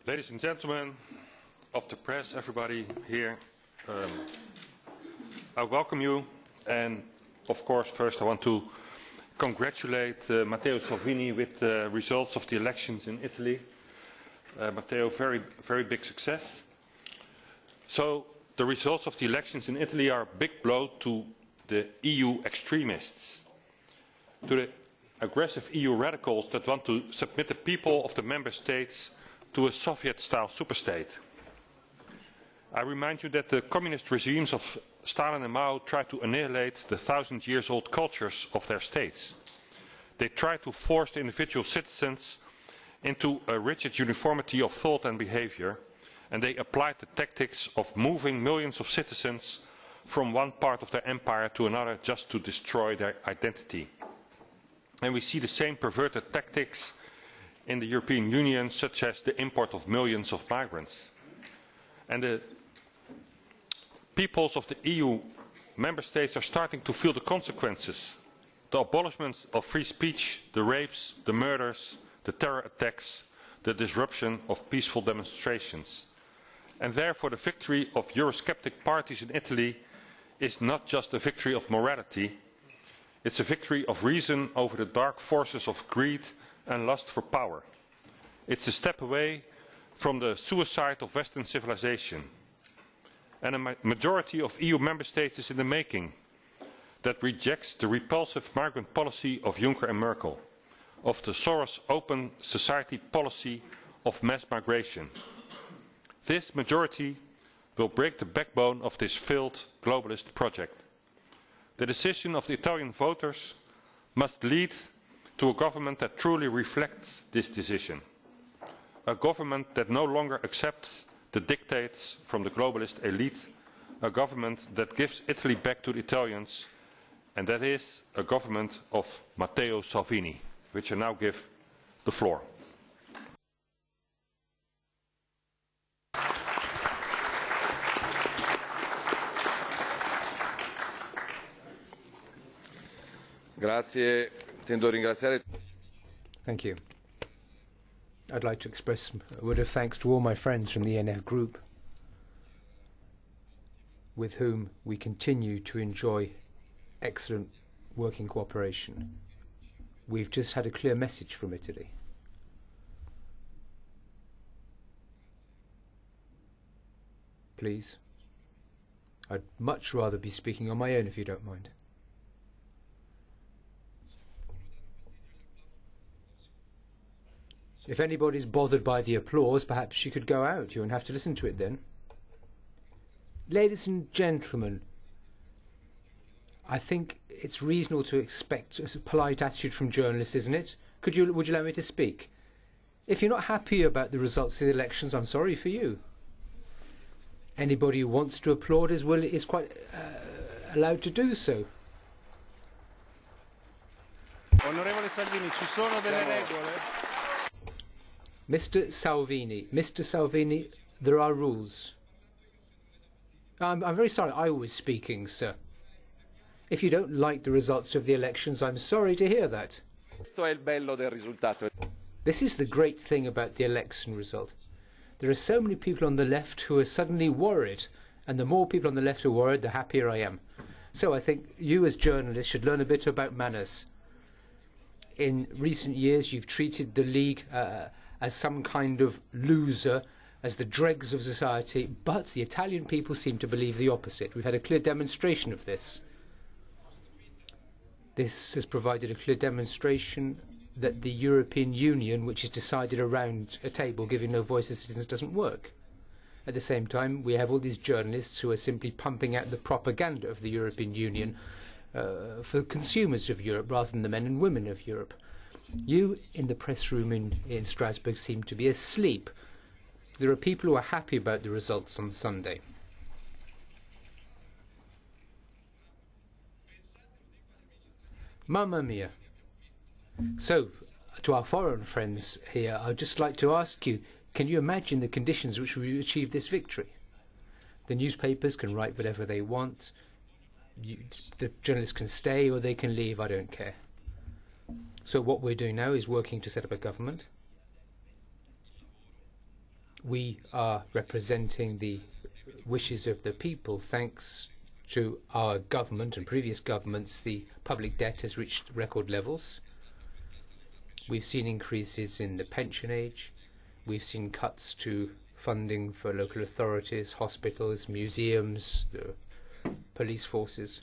Ladies and gentlemen of the press, everybody here, I welcome you, and of course first I want to congratulate Matteo Salvini with the results of the elections in Italy. Matteo, very big success. So the results of the elections in Italy are a big blow to the EU extremists, to the aggressive EU radicals that want to submit the people of the member states to a Soviet-style superstate. I remind you that the communist regimes of Stalin and Mao tried to annihilate the 1,000-year-old cultures of their states. They tried to force the individual citizens into a rigid uniformity of thought and behavior, and they applied the tactics of moving millions of citizens from one part of their empire to another just to destroy their identity. And we see the same perverted tactics in the European Union, such as the import of millions of migrants. And the peoples of the EU member states are starting to feel the consequences. The abolishment of free speech, the rapes, the murders, the terror attacks, the disruption of peaceful demonstrations. And therefore the victory of Eurosceptic parties in Italy is not just a victory of morality, it's a victory of reason over the dark forces of greed and lust for power. It's a step away from the suicide of Western civilization. And a majority of EU member states is in the making that rejects the repulsive migrant policy of Juncker and Merkel, of the Soros open society policy of mass migration. This majority will break the backbone of this failed globalist project. The decision of the Italian voters must lead to a government that truly reflects this decision. A government that no longer accepts the dictates from the globalist elite. A government that gives Italy back to the Italians. And that is a government of Matteo Salvini, which I now give the floor. Grazie. Intendo ringraziare. Thank you. I'd like to express a word of thanks to all my friends from the ENF group, with whom we continue to enjoy excellent working cooperation. We've just had a clear message from Italy. Please. I'd much rather be speaking on my own if you don't mind. If anybody's bothered by the applause, perhaps she could go out. You won't have to listen to it then. Ladies and gentlemen, I think it's reasonable to expect a polite attitude from journalists, isn't it? Would you allow me to speak? If you're not happy about the results of the elections, I'm sorry for you. Anybody who wants to applaud is quite allowed to do so. Onorevole Salvini, ci sono delle regole. Mr. Salvini, there are rules. I'm very sorry, I was speaking, sir. If you don't like the results of the elections, I'm sorry to hear that. Questo è il bello del risultato. This is the great thing about the election result. There are so many people on the left who are suddenly worried, and the more people on the left are worried, the happier I am. So I think you as journalists should learn a bit about manners. In recent years, you've treated the League as some kind of loser, as the dregs of society, but the Italian people seem to believe the opposite. We've had a clear demonstration of this. This has provided a clear demonstration that the European Union, which is decided around a table giving no voice to citizens, doesn't work. At the same time, we have all these journalists who are simply pumping out the propaganda of the European Union for consumers of Europe rather than the men and women of Europe. You in the press room in Strasbourg seem to be asleep. There are people who are happy about the results on Sunday. Mamma mia. So, to our foreign friends here, I'd just like to ask you, can you imagine the conditions which we achieved this victory? The newspapers can write whatever they want. The journalists can stay or they can leave, I don't care. So what we're doing now is working to set up a government. We are representing the wishes of the people. Thanks to our government and previous governments, the public debt has reached record levels. We've seen increases in the pension age. We've seen cuts to funding for local authorities, hospitals, museums, police forces.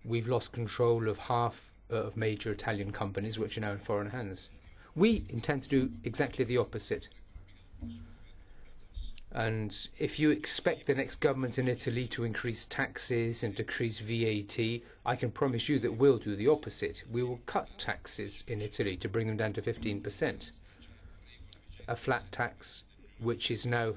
We've lost control of half of major Italian companies, which are now in foreign hands. We intend to do exactly the opposite. And if you expect the next government in Italy to increase taxes and decrease VAT, I can promise you that we'll do the opposite. We will cut taxes in Italy to bring them down to 15%. A flat tax which is now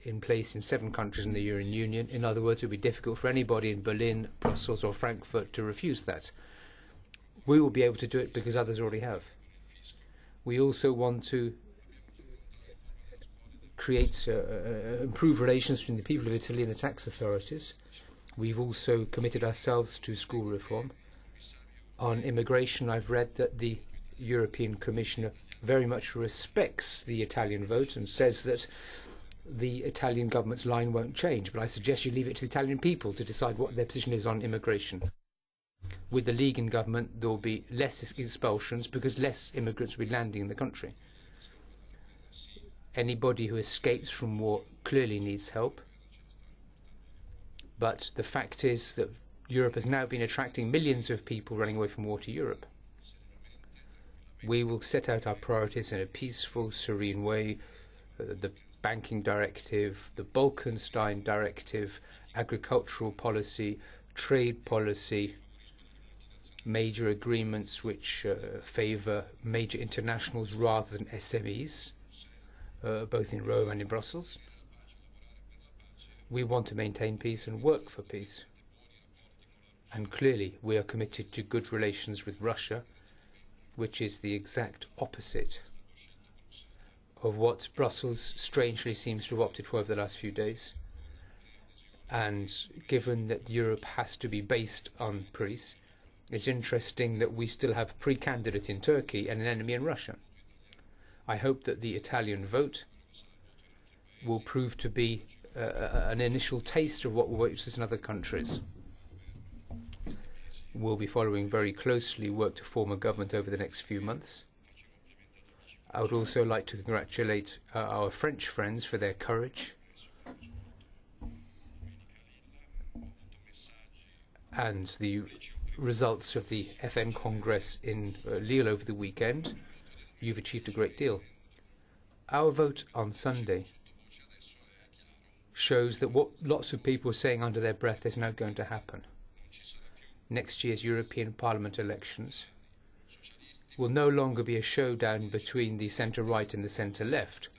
in place in 7 countries in the European Union. In other words, it would be difficult for anybody in Berlin, Brussels or Frankfurt to refuse that. We will be able to do it because others already have. We also want to create improved relations between the people of Italy and the tax authorities. We've also committed ourselves to school reform. On immigration, I've read that the European Commissioner very much respects the Italian vote and says that the Italian government's line won't change, but I suggest you leave it to the Italian people to decide what their position is on immigration. With the Lega in government, there will be less expulsions because less immigrants will be landing in the country. Anybody who escapes from war clearly needs help. But the fact is that Europe has now been attracting millions of people running away from war to Europe. We will set out our priorities in a peaceful, serene way. The banking directive, the Bolkenstein directive, agricultural policy, trade policy, major agreements which favour major internationals rather than SMEs. Both in Rome and in Brussels. We want to maintain peace and work for peace. And clearly we are committed to good relations with Russia, which is the exact opposite of what Brussels strangely seems to have opted for over the last few days. And given that Europe has to be based on peace, it's interesting that we still have a pre-candidate in Turkey and an enemy in Russia. I hope that the Italian vote will prove to be an initial taste of what awaits us in other countries. We'll be following very closely work to form a government over the next few months. I would also like to congratulate our French friends for their courage and the results of the FN Congress in Lille over the weekend. You've achieved a great deal. Our vote on Sunday shows that what lots of people are saying under their breath is now going to happen. Next year's European Parliament elections will no longer be a showdown between the centre-right and the centre-left.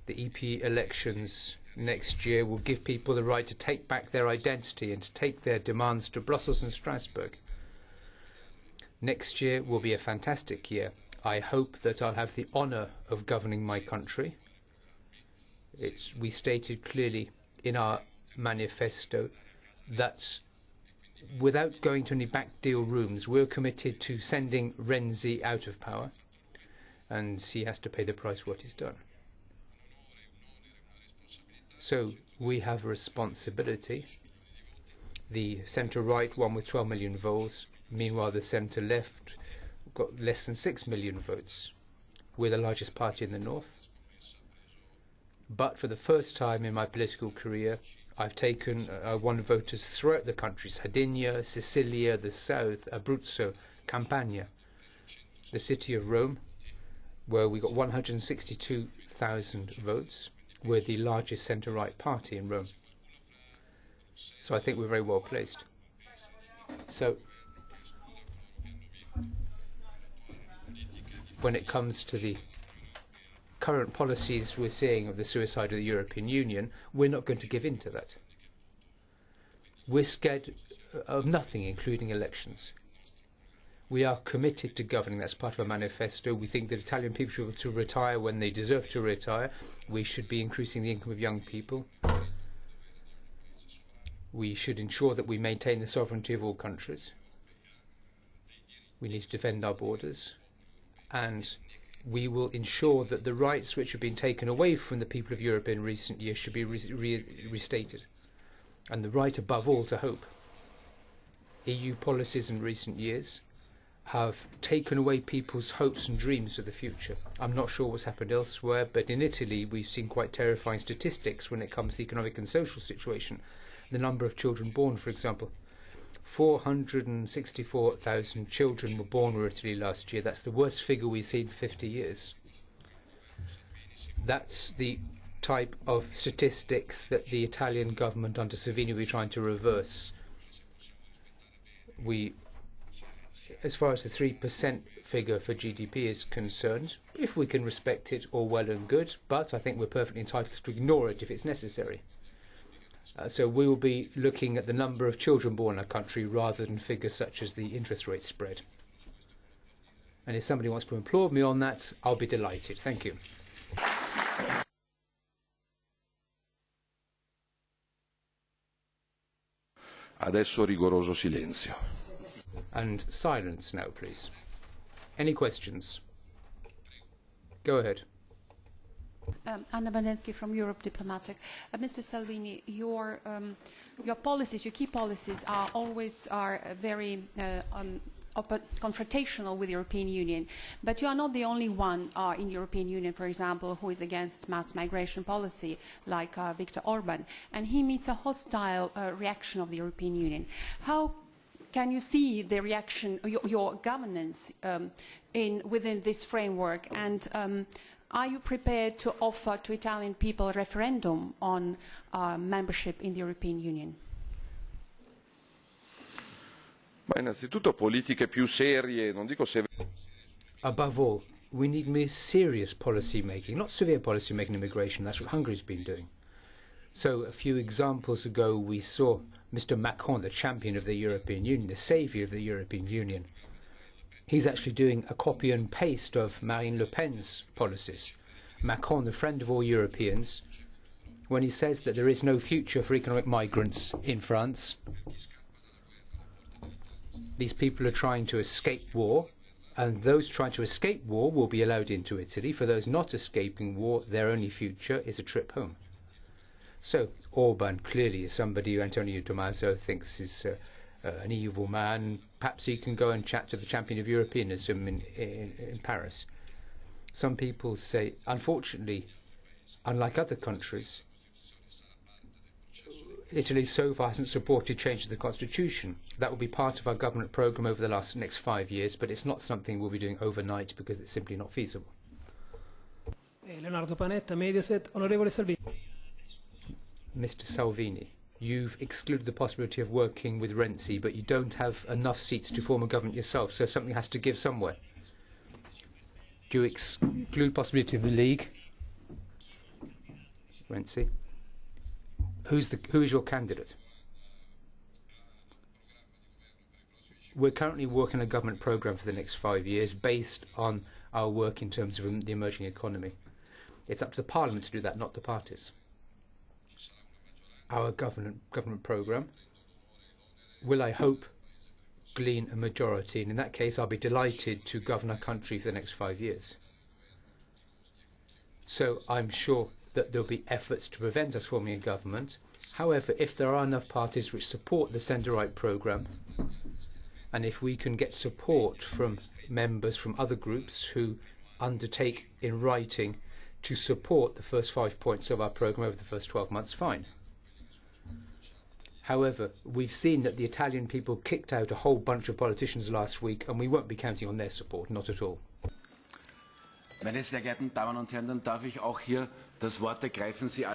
The EP elections next year will give people the right to take back their identity and to take their demands to Brussels and Strasbourg. Next year will be a fantastic year. I hope that I'll have the honour of governing my country. We stated clearly in our manifesto that without going to any back deal rooms, we're committed to sending Renzi out of power, and he has to pay the price for what he's done. So we have a responsibility. The centre-right won with 12 million votes. Meanwhile, the centre-left got less than 6 million votes. We're the largest party in the north. But for the first time in my political career, I've won voters throughout the country: Sardinia, Sicilia, the south, Abruzzo, Campania. The city of Rome, where we got 162,000 votes. We're the largest centre-right party in Rome. So I think we're very well placed. So when it comes to the current policies we're seeing of the suicide of the European Union, we're not going to give in to that. We're scared of nothing, including elections. We are committed to governing. That's part of our manifesto. We think that Italian people should be able to retire when they deserve to retire. We should be increasing the income of young people. We should ensure that we maintain the sovereignty of all countries. We need to defend our borders. And we will ensure that the rights which have been taken away from the people of Europe in recent years should be restated. And the right above all to hope. EU policies in recent years have taken away people's hopes and dreams of the future. I'm not sure what's happened elsewhere, but in Italy we've seen quite terrifying statistics when it comes to the economic and social situation. The number of children born, for example. 464,000 children were born in Italy last year. That's the worst figure we've seen in 50 years. That's the type of statistics that the Italian government under Salvini will be trying to reverse. As far as the 3% figure for GDP is concerned, if we can respect it, all well and good, but I think we're perfectly entitled to ignore it if it's necessary. So we will be looking at the number of children born in our country rather than figures such as the interest rate spread. And if somebody wants to applaud me on that, I'll be delighted. Thank you. Adesso rigoroso silenzio. And silence now, please. Any questions? Go ahead. Anna Walensky from Europe Diplomatic. Mr. Salvini, your policies, your key policies, are always very confrontational with the European Union. But you are not the only one in the European Union, for example, who is against mass migration policy, like Viktor Orban, and he meets a hostile reaction of the European Union. How can you see the reaction, your governance within this framework, and are you prepared to offer to Italian people a referendum on membership in the European Union? Ma innanzitutto politiche più serie, non dico severe. Above all, we need more serious policy making, not severe policy making immigration. That's what Hungary's been doing. So a few examples ago we saw Mr. Macron, the champion of the European Union, the saviour of the European Union. He's actually doing a copy and paste of Marine Le Pen's policies. Macron, the friend of all Europeans, when he says that there is no future for economic migrants in France, these people are trying to escape war, and those trying to escape war will be allowed into Italy. For those not escaping war, their only future is a trip home. So Orban clearly is somebody who Antonio Tommaso thinks is an evil man. Perhaps he can go and chat to the champion of Europeanism in Paris. Some people say, unfortunately, unlike other countries, Italy so far hasn't supported change to the constitution. That will be part of our government programme over the next 5 years, but it's not something we'll be doing overnight because it's simply not feasible. Leonardo Panetta, Mediaset. Onorevole Salvini. Mr. Salvini, you've excluded the possibility of working with Renzi, but you don't have enough seats to form a government yourself, so something has to give somewhere. Do you exclude the possibility of the League? Renzi? Who is your candidate? We're currently working on a government programme for the next 5 years based on our work in terms of the emerging economy. It's up to the Parliament to do that, not the parties. Our government programme will, I hope, glean a majority, and in that case I'll be delighted to govern our country for the next 5 years. So I'm sure that there'll be efforts to prevent us forming a government. However, if there are enough parties which support the centre-right programme, and if we can get support from members from other groups who undertake in writing to support the first 5 points of our programme over the first 12 months, fine. However, we've seen that the Italian people kicked out a whole bunch of politicians last week, and we won't be counting on their support, not at all. Meine sehr geehrten Damen und Herren, dann darf ich auch hier das Wort ergreifen. Sie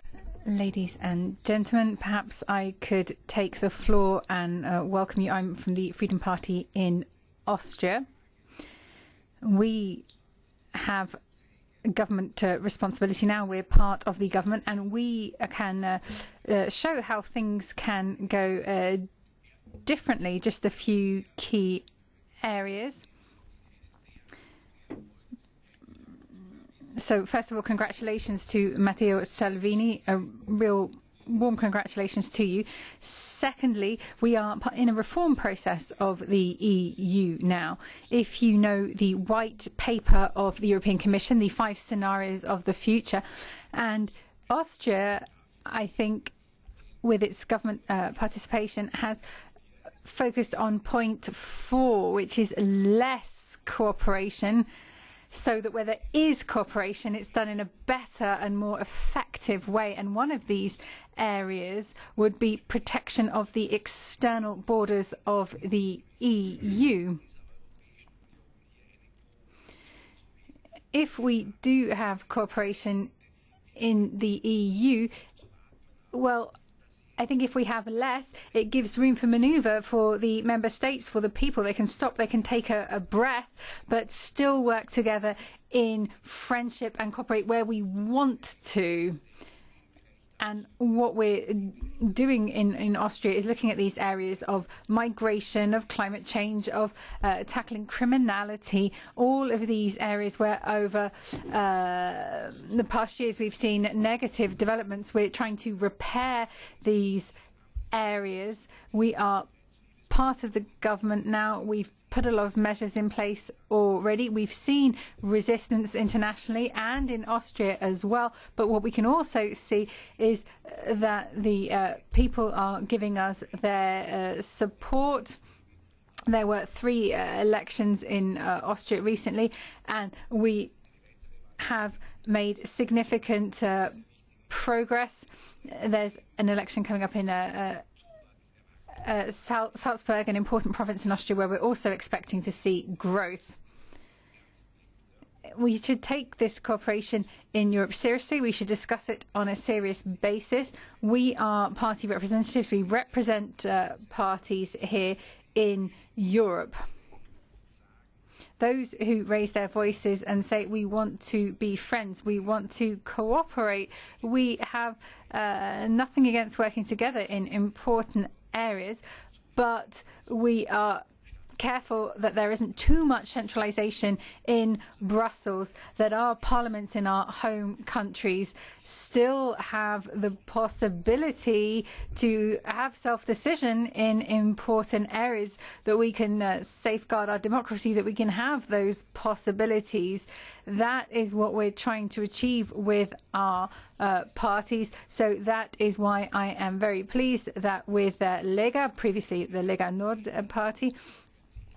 Ladies and gentlemen, perhaps I could take the floor and welcome you. I'm from the Freedom Party in Austria. We have government responsibility now. We're part of the government, and we can show how things can go differently. Just a few key areas. So first of all, congratulations to Matteo Salvini, a real warm congratulations to you. Secondly, we are in a reform process of the EU now. If you know the white paper of the European Commission, the 5 scenarios of the future, and Austria, I think, with its government participation, has focused on point 4, which is less cooperation, so that where there is cooperation, it's done in a better and more effective way. And one of these areas would be protection of the external borders of the EU. If we do have cooperation in the EU, well, I think if we have less, it gives room for manoeuvre for the member states, for the people. They can stop, they can take a breath, but still work together in friendship and cooperate where we want to. And what we're doing in Austria is looking at these areas of migration, of climate change, of tackling criminality, all of these areas where over the past years we've seen negative developments. We're trying to repair these areas. We are part of the government now. We've put a lot of measures in place already. We've seen resistance internationally and in Austria as well. But what we can also see is that the people are giving us their support. There were 3 elections in Austria recently, and we have made significant progress. There's an election coming up in Salzburg, an important province in Austria, where we're also expecting to see growth. We should take this cooperation in Europe seriously. We should discuss it on a serious basis. We are party representatives. We represent parties here in Europe. Those who raise their voices and say we want to be friends, we want to cooperate, we have nothing against working together in important areas, but we are careful that there isn't too much centralisation in Brussels, that our parliaments in our home countries still have the possibility to have self-decision in important areas, that we can safeguard our democracy, that we can have those possibilities. That is what we're trying to achieve with our parties. So that is why I am very pleased that with Lega, previously the Lega Nord party,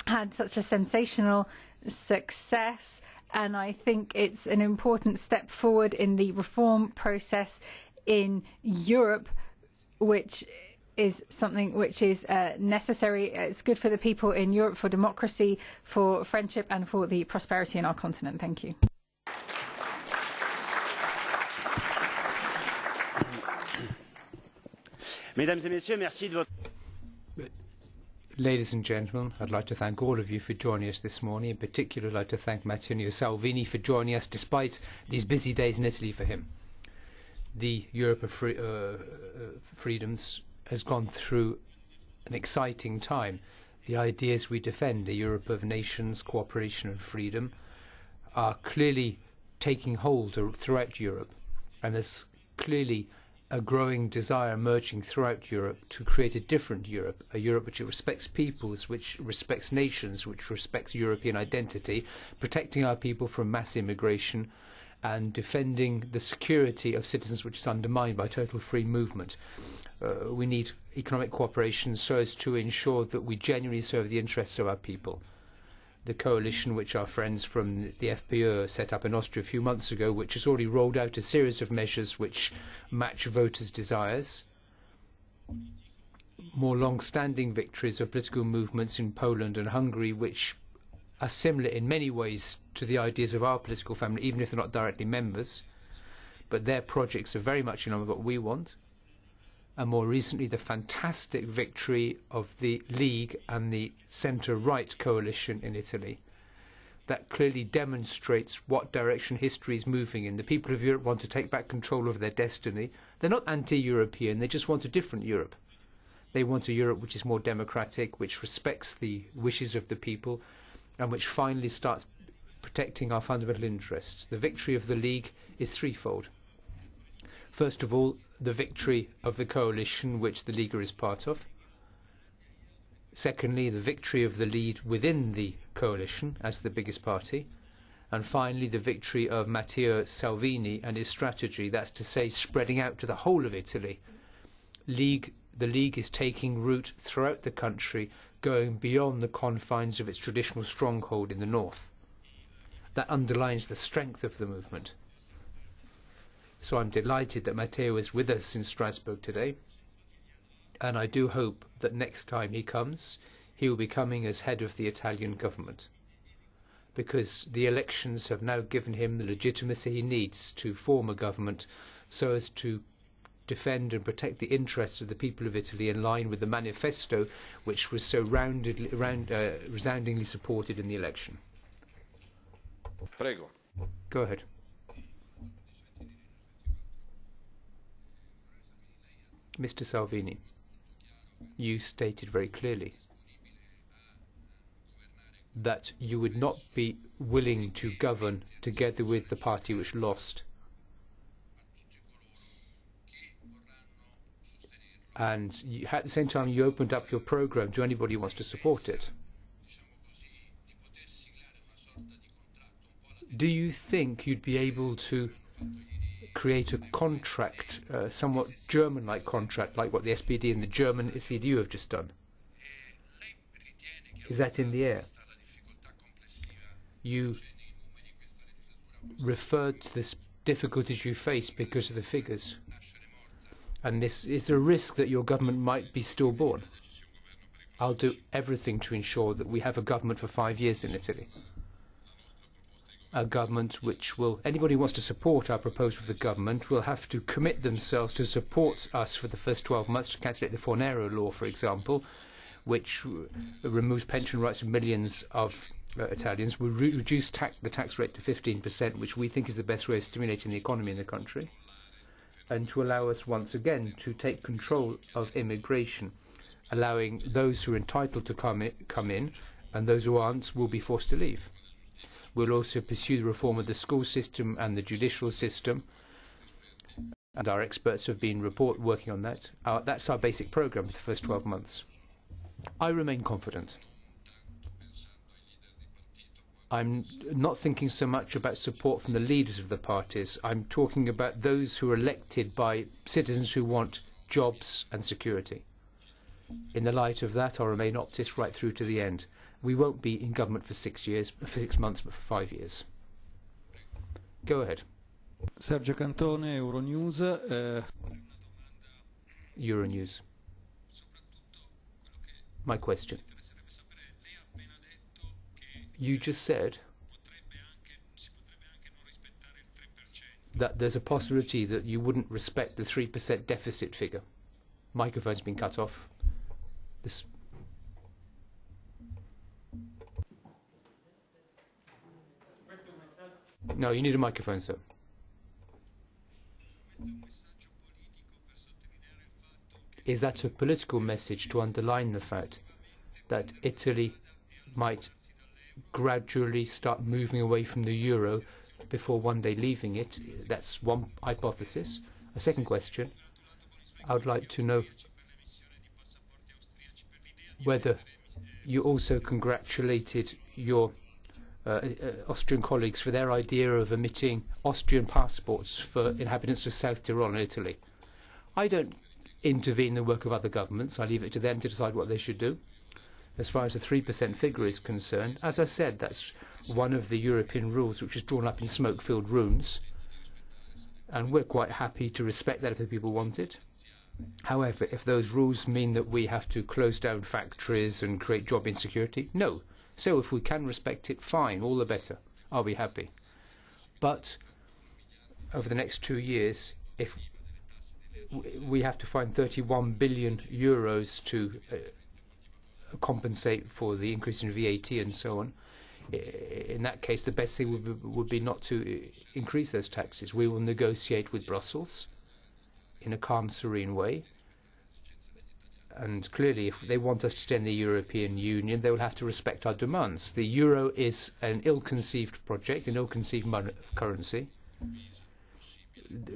had such a sensational success, and I think it's an important step forward in the reform process in Europe, which is something which is necessary. It's good for the people in Europe, for democracy, for friendship, and for the prosperity in our continent. Thank you. Mesdames et messieurs, merci de votre... Ladies and gentlemen, I'd like to thank all of you for joining us this morning. In particular, I'd like to thank Matteo Salvini for joining us despite these busy days in Italy for him. The Europe of freedoms has gone through an exciting time. The ideas we defend, a Europe of nations, cooperation and freedom, are clearly taking hold throughout Europe. And there's clearly a growing desire emerging throughout Europe to create a different Europe, a Europe which respects peoples, which respects nations, which respects European identity, protecting our people from mass immigration and defending the security of citizens, which is undermined by total free movement. We need economic cooperation so as to ensure that we genuinely serve the interests of our people. The coalition which our friends from the FPÖ set up in Austria a few months ago, which has already rolled out a series of measures which match voters' desires. More long-standing victories of political movements in Poland and Hungary, which are similar in many ways to the ideas of our political family, even if they're not directly members. But their projects are very much in line with what we want. And more recently, the fantastic victory of the League and the centre-right coalition in Italy. That clearly demonstrates what direction history is moving in. The people of Europe want to take back control of their destiny. They're not anti-European, they just want a different Europe. They want a Europe which is more democratic, which respects the wishes of the people, and which finally starts protecting our fundamental interests. The victory of the League is threefold. First of all, the victory of the coalition which the Lega is part of. Secondly, the victory of the lead within the coalition as the biggest party. And finally, the victory of Matteo Salvini and his strategy, that's to say, spreading out to the whole of Italy. The League is taking root throughout the country, going beyond the confines of its traditional stronghold in the north. That underlines the strength of the movement. So I'm delighted that Matteo is with us in Strasbourg today, and I do hope that next time he comes, he will be coming as head of the Italian government, because the elections have now given him the legitimacy he needs to form a government so as to defend and protect the interests of the people of Italy in line with the manifesto which was so resoundingly supported in the election. Prego. Go ahead. Mr. Salvini, you stated very clearly that you would not be willing to govern together with the party which lost. And you, at the same time, you opened up your programme to anybody who wants to support it. Do you think you'd be able to create a contract, somewhat German-like contract, like what the SPD and the German CDU have just done? Is that in the air? You referred to the difficulties you face because of the figures. And is there a risk that your government might be stillborn? I'll do everything to ensure that we have a government for 5 years in Italy. A government which will, anybody who wants to support our proposal for the government will have to commit themselves to support us for the first 12 months to cancel the Fornero law, for example, which removes pension rights of millions of Italians, will reduce the tax rate to 15%, which we think is the best way of stimulating the economy in the country, and to allow us once again to take control of immigration, allowing those who are entitled to come in, and those who aren't will be forced to leave. We'll also pursue the reform of the school system and the judicial system, and our experts have been working on that. That's our basic programme for the first 12 months. I remain confident. I'm not thinking so much about support from the leaders of the parties. I'm talking about those who are elected by citizens who want jobs and security. In the light of that, I'll remain optimist right through to the end. We won't be in government for 6 months, but for 5 years. Go ahead. Sergio Cantone, Euronews. Euronews. My question. You just said that there's a possibility that you wouldn't respect the 3% deficit figure. Microphone's been cut off. No, you need a microphone, sir. Is that a political message to underline the fact that Italy might gradually start moving away from the euro before one day leaving it? That's one hypothesis. A second question, I would like to know whether you also congratulated your Austrian colleagues for their idea of emitting Austrian passports for inhabitants of South Tyrol in Italy. I don't intervene in the work of other governments. I leave it to them to decide what they should do. As far as the 3% figure is concerned, as I said, that's one of the European rules which is drawn up in smoke-filled rooms, and we're quite happy to respect that if the people want it. However, if those rules mean that we have to close down factories and create job insecurity, no. So if we can respect it, fine, all the better. I'll be happy. But over the next 2 years, if we have to find 31 billion euros to compensate for the increase in VAT and so on, in that case, the best thing would be not to increase those taxes. We will negotiate with Brussels in a calm, serene way. And clearly, if they want us to stay in the European Union, they will have to respect our demands. The euro is an ill-conceived project, an ill-conceived currency.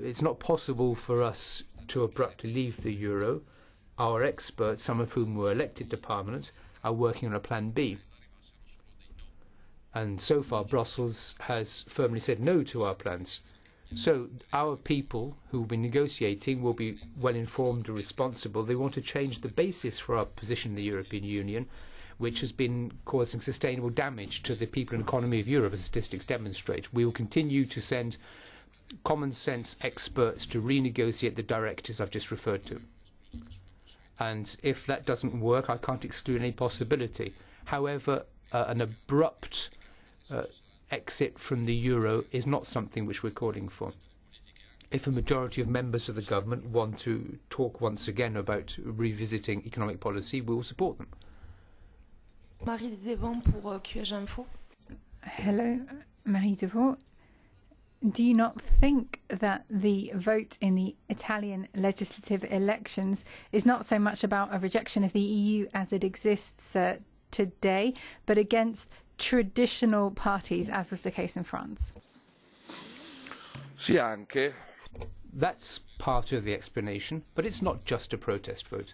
it's not possible for us to abruptly leave the euro. Our experts, some of whom were elected to Parliament, are working on a plan B. And so far Brussels has firmly said no to our plans. So our people who will be negotiating will be well informed and responsible. They want to change the basis for our position in the European Union, which has been causing sustainable damage to the people and economy of Europe, as statistics demonstrate. We will continue to send common sense experts to renegotiate the directives I've just referred to. And if that doesn't work, I can't exclude any possibility. However, an abrupt exit from the euro is not something which we're calling for. If a majority of members of the government want to talk once again about revisiting economic policy, we will support them. Marie Devant pour QH Info. Hello, Marie Devant. Do you not think that the vote in the Italian legislative elections is not so much about a rejection of the EU as it exists today, but against traditional parties, as was the case in France? Sì, anche. That's part of the explanation, but it's not just a protest vote.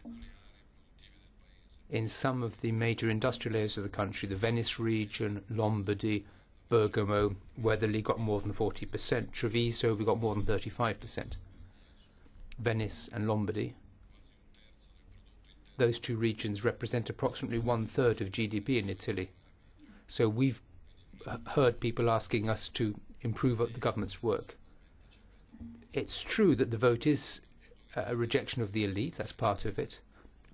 In some of the major industrial areas of the country, the Venice region, Lombardy, Bergamo, where the League got more than 40%, Treviso, we got more than 35%. Venice and Lombardy, those two regions represent approximately 1/3 of GDP in Italy. So we've heard people asking us to improve the government's work. It's true that the vote is a rejection of the elite, that's part of it.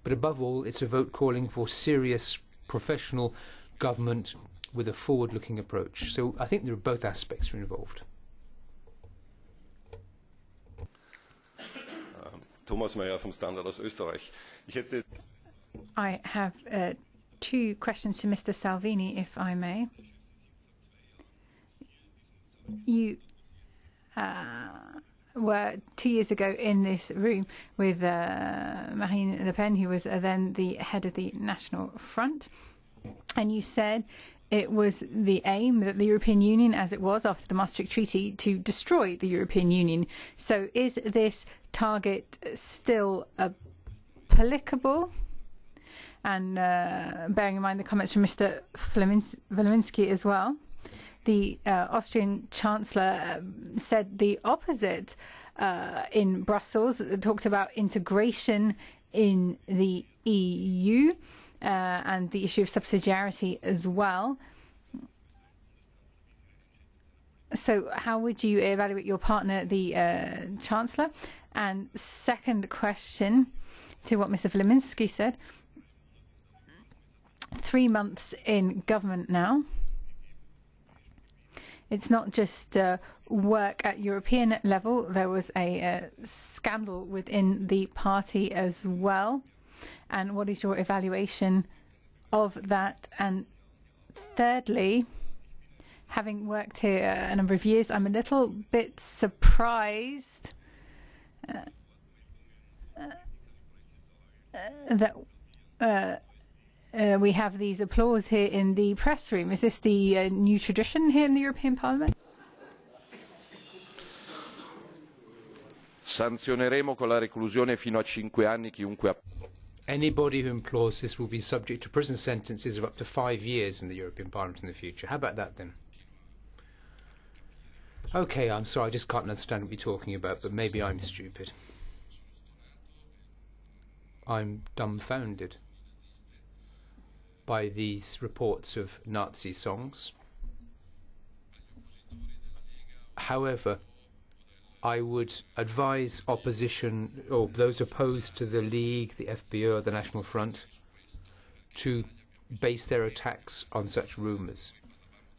But above all, it's a vote calling for serious, professional government with a forward-looking approach. So I think there are both aspects involved. Thomas Meyer from Standard aus Österreich. I have two questions to Mr. Salvini, if I may. You were 2 years ago in this room with Marine Le Pen, who was then the head of the National Front, and you said it was the aim that the European Union, as it was after the Maastricht Treaty, to destroy the European Union. So is this target still applicable? And bearing in mind the comments from Mr. Volominski as well, the Austrian Chancellor said the opposite in Brussels. It talked about integration in the EU and the issue of subsidiarity as well. So how would you evaluate your partner, the Chancellor? And second question to what Mr. Volominski said. 3 months in government now. It's not just work at European level. There was a scandal within the party as well. And what is your evaluation of that? And thirdly, having worked here a number of years, I'm a little bit surprised that we have these applause here in the press room. Is this the new tradition here in the European Parliament? Sanzioneremo con la reclusione fino a 5 anni chiunque. Anybody who implores this will be subject to prison sentences of up to 5 years in the European Parliament in the future. How about that then? Okay, I'm sorry, I just can't understand what you're talking about, but maybe I'm stupid. I'm dumbfounded by these reports of Nazi songs. However, I would advise opposition, or those opposed to the League, the FPÖ, the National Front, to base their attacks on such rumours.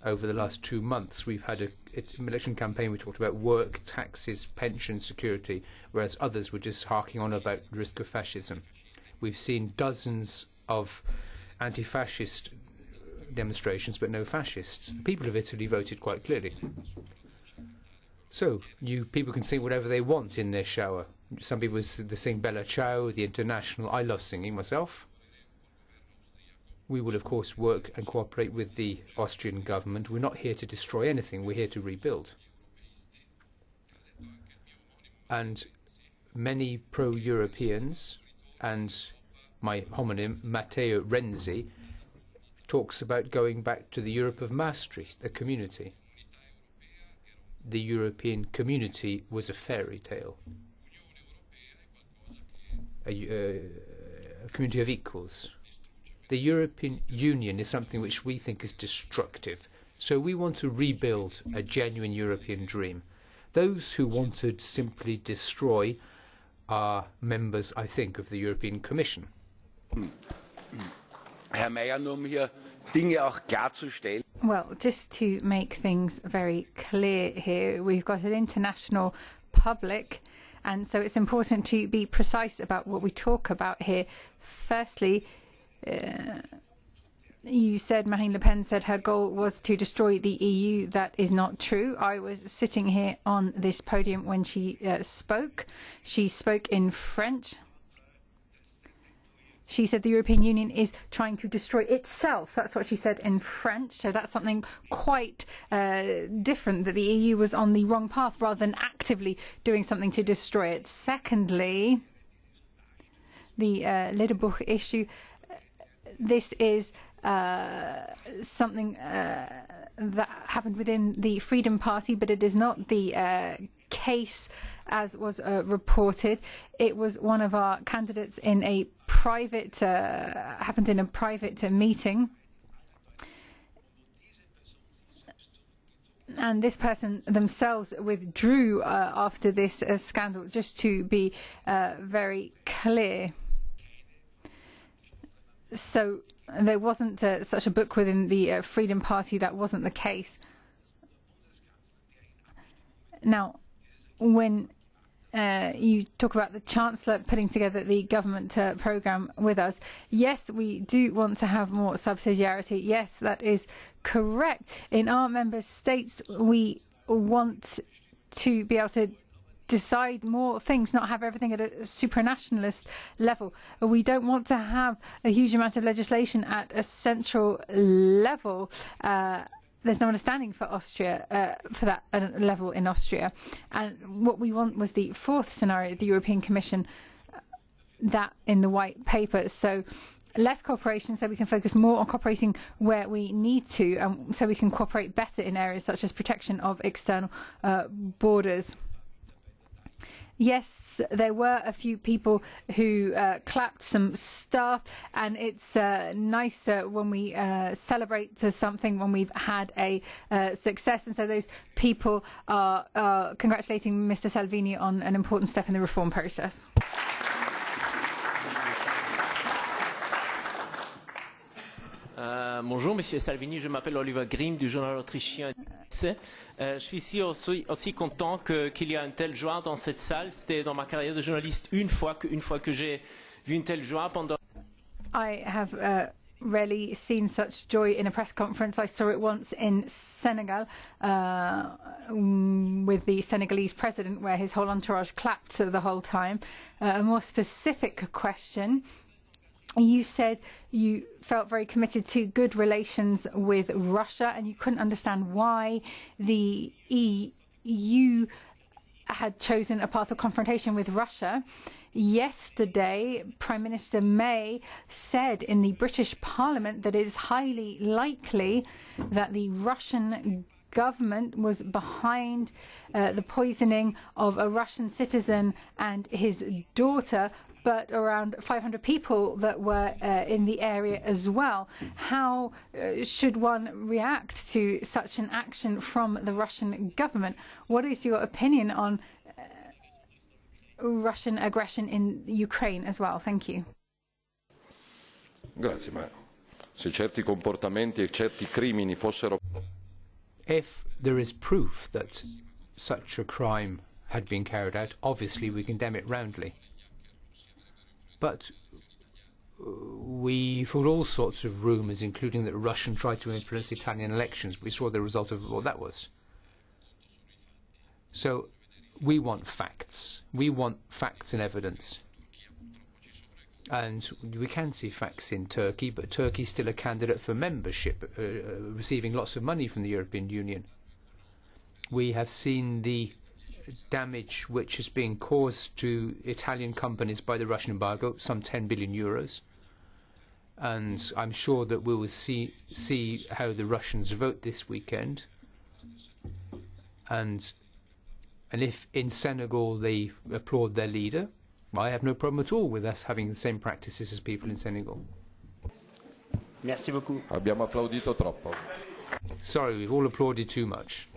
Over the last 2 months, we've had an election campaign. We talked about work, taxes, pension, security, whereas others were just harking on about the risk of fascism. We've seen dozens of anti-fascist demonstrations, but no fascists. The people of Italy voted quite clearly. So, people can sing whatever they want in their shower. Some people sing Bella Ciao, the International. I love singing myself. We will, of course, work and cooperate with the Austrian government. We're not here to destroy anything. We're here to rebuild. And many pro-Europeans, and my homonym, Matteo Renzi, talks about going back to the Europe of Maastricht, the community. The European community was a fairy tale, a community of equals. The European Union is something which we think is destructive, so we want to rebuild a genuine European dream. Those who want to simply destroy are members, I think, of the European Commission. Herr Mayer, nur um hier Dinge auch klarzustellen. Well, just to make things very clear here, we've got an international public, and so it's important to be precise about what we talk about here. Firstly, you said, Marine Le Pen said her goal was to destroy the EU. That is not true. I was sitting here on this podium when she spoke. She spoke in French. She said the European Union is trying to destroy itself. That's what she said in French. So that's something quite different, that the EU was on the wrong path rather than actively doing something to destroy it. Secondly, the Lederbuch issue, this is something that happened within the Freedom Party, but it is not the case as was reported. It was one of our candidates in a private, happened in a private meeting. And this person themselves withdrew after this scandal, just to be very clear. So there wasn't such a book within the Freedom Party. That wasn't the case. Now, when you talk about the Chancellor putting together the government programme with us, yes, we do want to have more subsidiarity. Yes, that is correct. In our member states, we want to be able to decide more things, not have everything at a supranationalist level. We don't want to have a huge amount of legislation at a central level. There's no understanding for Austria, for that level in Austria. And what we want was the fourth scenario, the European Commission, that in the white paper. So less cooperation, so we can focus more on cooperating where we need to, so we can cooperate better in areas such as protection of external borders. Yes, there were a few people who clapped some stuff, and it's nice when we celebrate something when we've had a success. And so those people are congratulating Mr. Salvini on an important step in the reform process. Bonjour, Monsieur Salvini. Je m'appelle Oliver Grimm du journal autrichien. Je suis ici aussi content qu'il y a une telle joie dans cette salle. C'était dans ma carrière de journaliste une fois que j'ai vu une telle joie pendant. I have rarely seen such joy in a press conference. I saw it once in Senegal with the Senegalese president, where his whole entourage clapped the whole time. A more specific question. You said you felt very committed to good relations with Russia, and you couldn't understand why the EU had chosen a path of confrontation with Russia. Yesterday, Prime Minister May said in the British Parliament that it is highly likely that the Russian government was behind the poisoning of a Russian citizen and his daughter, but around 500 people that were in the area as well. How should one react to such an action from the Russian government? What is your opinion on Russian aggression in Ukraine as well? Thank you. Grazie, ma se certi comportamenti e certi crimini fossero... If there is proof that such a crime had been carried out, obviously we condemn it roundly. But we've heard all sorts of rumours, including that Russia tried to influence Italian elections. We saw the result of what that was. So we want facts. We want facts and evidence. And we can see facts in Turkey, but Turkey is still a candidate for membership, receiving lots of money from the European Union. We have seen the damage which is being caused to Italian companies by the Russian embargo, some 10 billion euros. And I'm sure that we will see how the Russians vote this weekend. And if in Senegal they applaud their leader, I have no problem at all with us having the same practices as people in Senegal. Merci beaucoup. Abbiamo applaudito troppo. Sorry, we've all applauded too much.